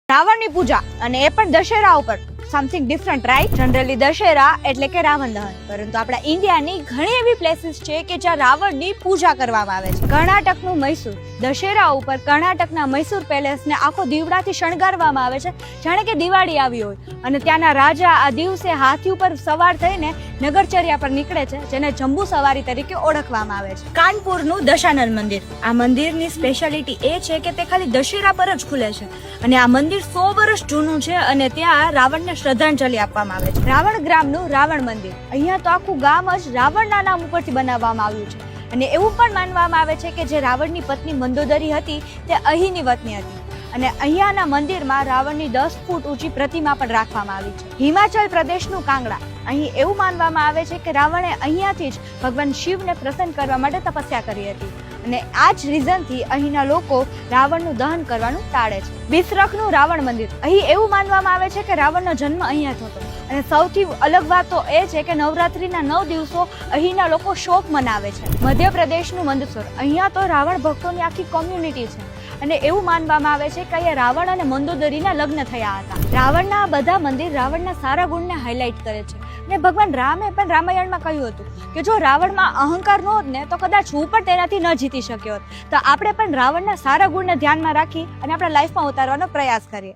રાવણની પૂજા અને એ પણ દશેરા ઉપર something different right. Generally Dussehra એટલે કે રાવણ દહન, પરંતુ આપણા ઇન્ડિયાની ઘણી એવી પ્લેસીસ છે કે જ્યાં રાવણની પૂજા કરવામાં આવે છે. કર્ણાટકનું મૈસૂર, દશેરા ઉપર કર્ણાટકના મૈસૂર પેલેસને આખો દીવડાથી શણગારવામાં આવે છે જાણે કે દિવાળી આવી હોય. અને ત્યાંના રાજા આ દિવસે હાથી ઉપર સવાર થઈને નગરચર્યા પર નીકળે છે, જેને જંબુ સવારી તરીકે ઓળખવામાં આવે છે. કાનપુરનું દશાનન મંદિર, આ મંદિરની સ્પેશિયાલિટી એ છે કે તે ખાલી દશેરા પર જ ખુલે છે અને આ મંદિર 100 વર્ષ જૂનું છે અને ત્યાં રાવણને શ્રદ્ધાંજલિ આપવામાં આવે છે. રાવણ ગ્રામનું રાવણ મંદિર, અહીંયા તો આખું ગામ જ રાવણના નામ ઉપરથી બનાવવામાં આવ્યું છે અને એવું પણ માનવામાં આવે છે કે જે રાવણની પત્ની મંદોદરી હતી તે અહીંની વતની હતી અને અહીંયાના મંદિરમાં રાવણની 10 ફૂટ ઊંચી પ્રતિમા પણ રાખવામાં આવી છે. હિમાચલ પ્રદેશનું કાંગડા, અહીં એવું માનવામાં આવે છે કે રાવણે અહીંયાથી જ ભગવાન શિવને પ્રસન્ન કરવા માટે તપસ્યા કરી હતી અને આ જ રીઝનથી અહીંના લોકો રાવણનું દહન કરવાનું ટાળે છે. બિસરખનું રાવણ મંદિર, અહીં એવું માનવામાં આવે છે કે રાવણનો જન્મ અહીંયા થતો અને સૌથી અલગ વાત તો એ છે કે નવરાત્રીના 9 દિવસો અહીંના લોકો શોક મનાવે છે. મધ્યપ્રદેશનું મંદસોર, અહીંયા તો રાવણ ભક્તોની આખી કોમ્યુનિટી છે અને એવું માનવામાં આવે છે કે અહીંયા રાવણ અને મંદોદરીના લગ્ન થયા હતા. રાવણના આ બધા મંદિર રાવણના સારા ગુણને હાઇલાઇટ કરે છે અને ભગવાન રામે પણ રામાયણમાં કહ્યું હતું કે જો રાવણમાં અહંકાર ન હોત ને તો કદાચ હું પણ તેનાથી ન જીતી શક્યો હોત. તો આપણે પણ રાવણના સારા ગુણને ધ્યાનમાં રાખી અને આપણા લાઈફમાં ઉતારવાનો પ્રયાસ કરીએ.